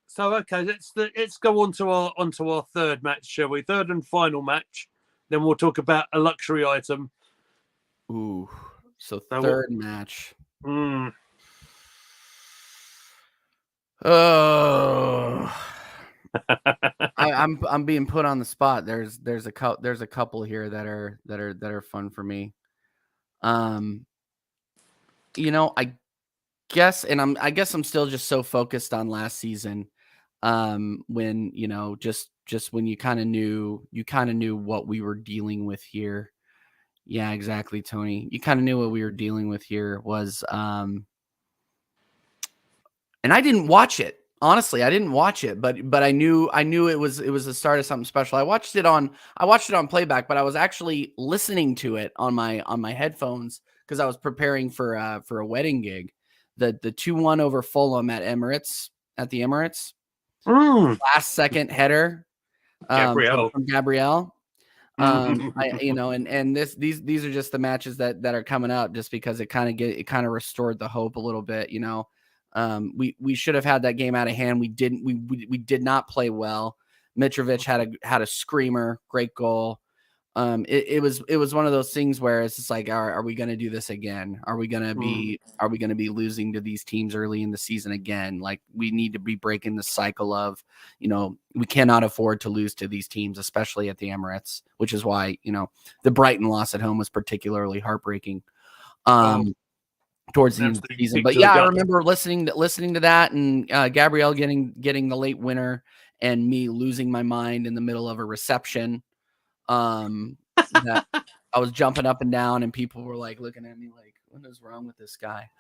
So okay, let's go on to our third match, shall we? Third and final match. Then we'll talk about a luxury item. Ooh. So third match. Oh, I'm being put on the spot. There's a couple here that are fun for me. I guess I'm still just so focused on last season. When just when you kind of knew what we were dealing with here. Yeah, exactly, Tony. You kind of knew what we were dealing with here was, and I didn't watch it. Honestly, I didn't watch it, but I knew it was the start of something special. I watched it on playback, but I was actually listening to it on my headphones because I was preparing for a wedding gig. The 2-1 over Fulham at the Emirates. Last second header from Gabriel. And these are just the matches that are coming up just because it kind of restored the hope a little bit. We should have had that game out of hand. We didn't. We did not play well. Mitrovic had a screamer, great goal. It was one of those things where it's just like, are we going to do this again? Are we going to be losing to these teams early in the season again? Like we need to be breaking the cycle of, we cannot afford to lose to these teams, especially at the Emirates, which is why, the Brighton loss at home was particularly heartbreaking. Towards the end of the season. But yeah, I remember listening to that and Gabriel getting the late winner and me losing my mind in the middle of a reception. That I was jumping up and down and people were like looking at me like, what is wrong with this guy?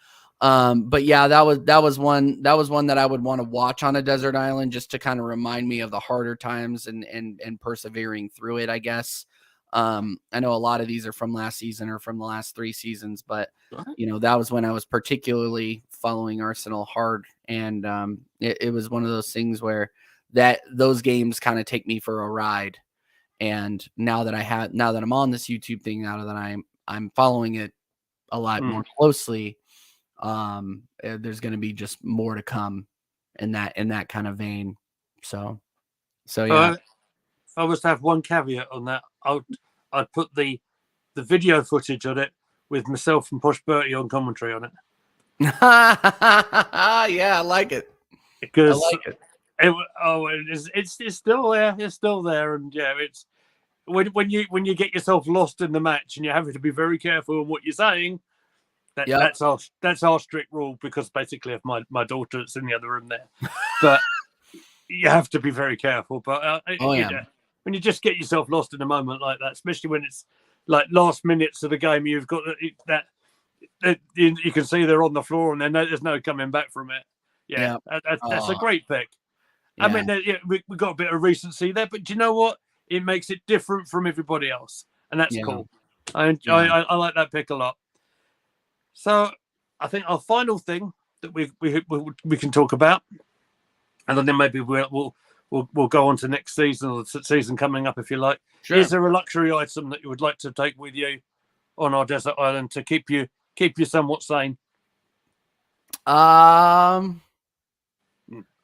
But yeah, that was one that I would want to watch on a desert island just to kind of remind me of the harder times and persevering through it, I guess. I know a lot of these are from last season or from the last 3 seasons, but that was when I was particularly following Arsenal hard. And it was one of those things where those games kind of take me for a ride. And now that I'm on this YouTube thing, now that I'm following it a lot more closely, there's going to be just more to come in that kind of vein. So yeah. I must have one caveat on that. I'd put the video footage on it with myself and Posh Bertie on commentary on it. Yeah, I like it. Because I like it. It's still there. It's still there, and yeah, it's when you get yourself lost in the match and you're having to be very careful on what you're saying. That's our strict rule because basically, if my daughter is in the other room there, but you have to be very careful. But when you just get yourself lost in a moment like that, especially when it's like last minutes of the game, you've got that you can see they're on the floor and there's no coming back from it. Yeah. That's a great pick. Yeah. I mean, we got a bit of recency there, but do you know what? It makes it different from everybody else, and that's cool. I like that pick a lot. So I think our final thing that we can talk about, and then maybe we'll go on to next season or the season coming up if you like. Sure. Is there a luxury item that you would like to take with you on our desert island to keep you somewhat sane?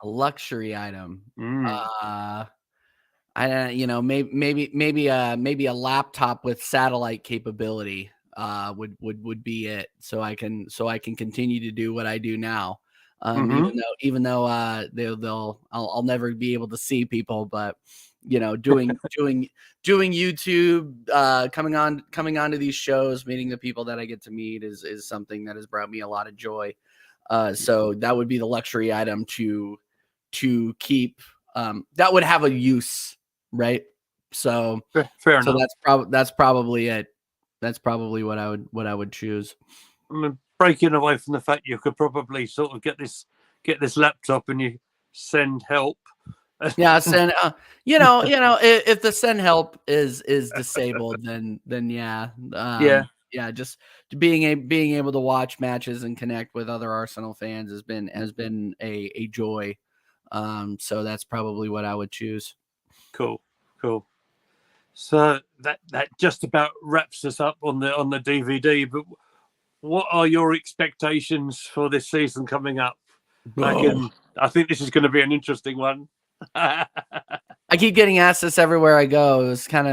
A luxury item. Mm. Maybe a laptop with satellite capability would be it. So I can continue to do what I do now. Mm-hmm. Even though I'll never be able to see people, but doing YouTube, coming onto these shows, meeting the people that I get to meet is something that has brought me a lot of joy. So that would be the luxury item to keep, that would have a use, right? So Fair enough. that's probably it. That's probably what I would choose. I mean, breaking away from the fact you could probably sort of get this laptop and you send help. Yeah, send if the send help is disabled, then yeah. Yeah. Yeah, just being able to watch matches and connect with other Arsenal fans has been a joy. So that's probably what I would choose. Cool. So that just about wraps us up on the DVD. But what are your expectations for this season coming up? I think this is going to be an interesting one. I keep getting asked this everywhere I go. It was kind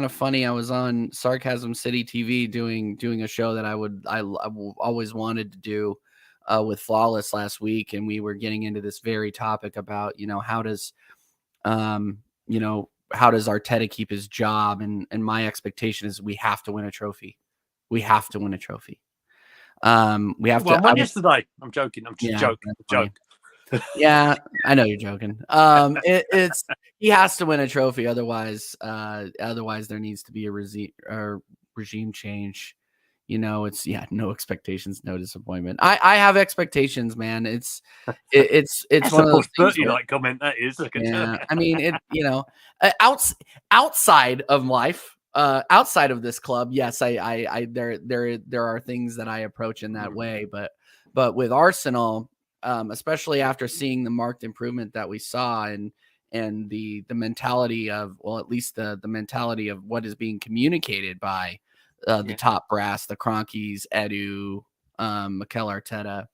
of funny. I was on Sarcasm City TV doing a show that I always wanted to do with Flawless last week, and we were getting into this very topic about how does Arteta keep his job, and my expectation is we have to win a trophy. We have to win a trophy. We have to. Won yesterday. I'm joking. I'm just joking. Yeah, I know you're joking. It's he has to win a trophy, otherwise there needs to be a regime change. It's no expectations, no disappointment. I have expectations, man. It's That's one of those things. Like comment that is. Yeah, I mean outside of life, outside of this club, yes, there are things that I approach in that way, but with Arsenal. Especially after seeing the marked improvement that we saw and the mentality of, well, at least the mentality of what is being communicated by the top brass, the Cronkies, Edu, Mikel Arteta,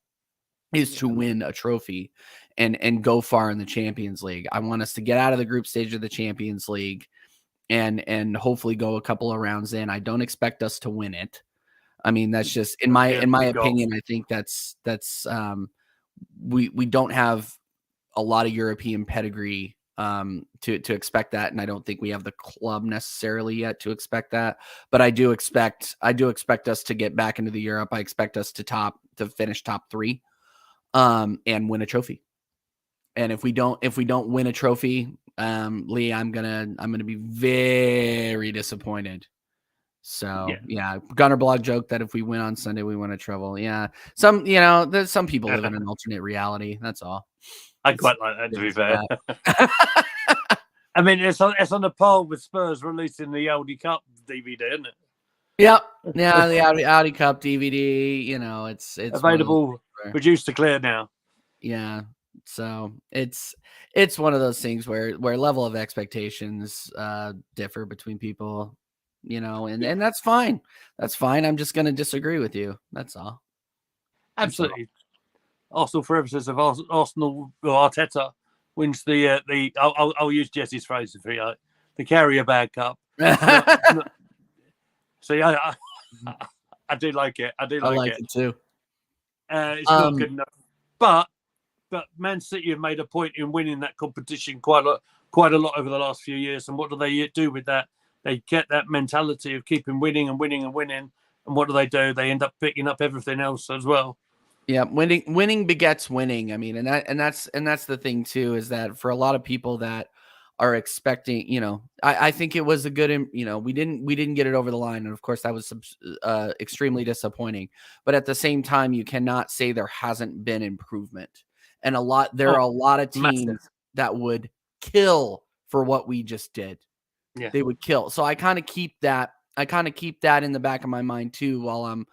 is to win a trophy and go far in the Champions League. I want us to get out of the group stage of the Champions League and hopefully go a couple of rounds in. I don't expect us to win it. I mean, that's just in my opinion. I think that's we don't have a lot of European pedigree to expect that, and I don't think we have the club necessarily yet to expect that. But I do expect us to get back into the Europe. I expect us to finish top 3 and win a trophy. And if we don't win a trophy, Lee, I'm gonna be very disappointed. So yeah, Gunner Blog joked that if we win on Sunday, we win a treble. Yeah, there's some people live in an alternate reality. That's all. I quite like that, to be fair. I mean, it's on the par with Spurs releasing the Audi Cup DVD, isn't it? Yep. Yeah, the Audi Cup DVD. It's available, reduced to clear now. Yeah. So it's one of those things where level of expectations differ between people. And that's fine. That's fine. I'm just going to disagree with you. That's all. Absolutely. Arsenal forever says if Arsenal or Arteta wins the I'll use Jesse's phrase for the carrier bag cup. So yeah, I do like it. I like it too. It's not good enough, but Man City have made a point in winning that competition quite a lot over the last few years. And what do they do with that? They get that mentality of keeping winning and winning and winning. And what do? They end up picking up everything else as well. Yeah, winning begets winning. I mean, and that's the thing too, is that for a lot of people that are expecting, I think it was a good, we didn't get it over the line, and of course that was extremely disappointing. But at the same time, you cannot say there hasn't been improvement, and there are a lot of teams that would kill for what we just did. Yeah, they would kill. So I kind of keep that in the back of my mind too, while I'm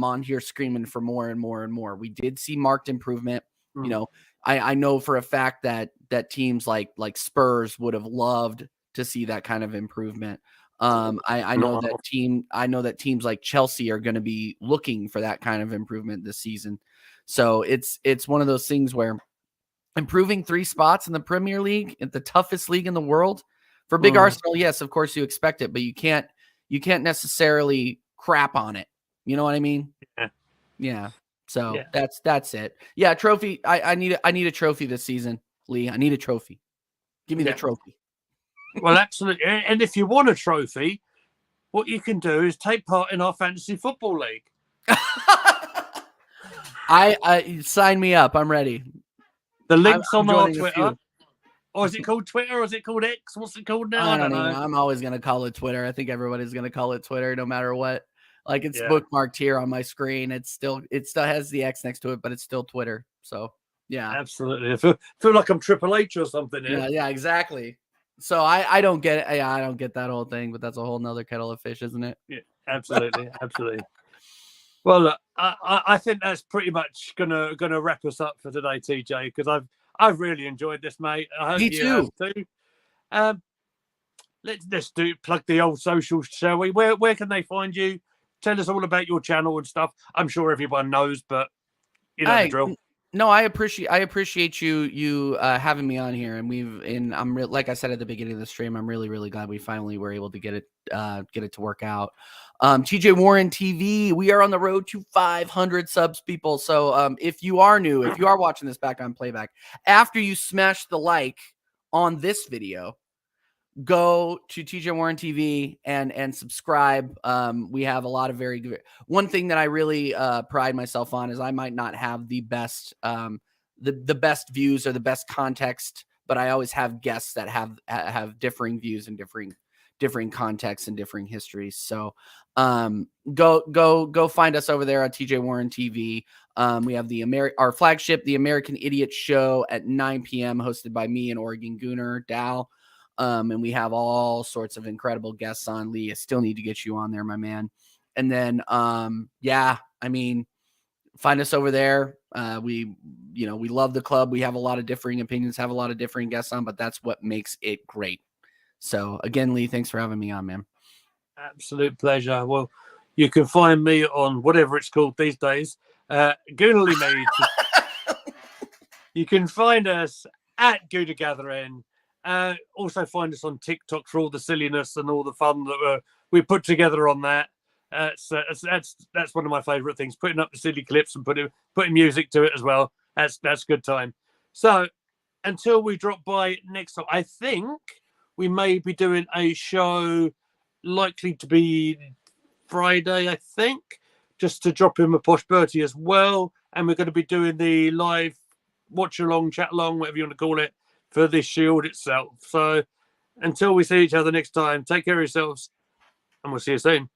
on here screaming for more and more and more. We did see marked improvement. I know for a fact that teams like Spurs would have loved to see that kind of improvement. I know that teams like Chelsea are going to be looking for that kind of improvement this season. So it's one of those things where improving 3 spots in the Premier League, the toughest league in the world. For big Arsenal, yes, of course you expect it, but you can't necessarily crap on it. You know what I mean? Yeah. So that's it. Yeah, trophy. I need a trophy this season, Lee. I need a trophy. Give me the trophy. Well, absolutely. And if you want a trophy, what you can do is take part in our fantasy football league. I sign me up. I'm ready. The link's on our Twitter. Or is it called Twitter? Or is it called X? What's it called now? I don't know. I'm always going to call it Twitter. I think everybody's going to call it Twitter no matter what. Like it's bookmarked here on my screen. It still has the X next to it, but it's still Twitter. So yeah. Absolutely. I feel like I'm Triple H or something here. Yeah, exactly. So I don't get it. I don't get that whole thing, but that's a whole nother kettle of fish, isn't it? Yeah, absolutely. Absolutely. Well, look, I think that's pretty much gonna wrap us up for today, TJ, because I've really enjoyed this, mate. I hope you have too. Let's plug the old socials, shall we? Where can they find you? Tell us all about your channel and stuff. I'm sure everyone knows, but you know the drill. No, I appreciate you having me on here, and I'm like I said at the beginning of the stream, I'm really glad we finally were able to get it to work out. TJ Warren TV, we are on the road to 500 subs, people. So if you are new, if you are watching this back on playback, after you smash the like on this video, go to TJ Warren TV and subscribe. We have a lot of very good. One thing that I really pride myself on is I might not have the best the best views or the best context, but I always have guests that have differing views and differing contexts and differing histories. So go find us over there on TJ Warren TV. We have our flagship, the American Idiot Show at 9 p.m. hosted by me and Oregon Gooner Dal. And we have all sorts of incredible guests on. Lee, I still need to get you on there, my man. And then, find us over there. We love the club. We have a lot of differing opinions, have a lot of differing guests on, but that's what makes it great. So again, Lee, thanks for having me on, man. Absolute pleasure. Well, you can find me on whatever it's called these days. Goonerly Made. You can find us at Gooner Gathering. Also find us on TikTok for all the silliness and all the fun that we put together on that. That's one of my favorite things, putting up the silly clips and putting music to it as well. That's good time. So until we drop by next time, I think we may be doing a show likely to be Friday, I think, just to drop in a Posh Bertie as well. And we're going to be doing the live watch along, chat along, whatever you want to call it, for this Shield itself. So until we see each other next time, take care of yourselves and we'll see you soon.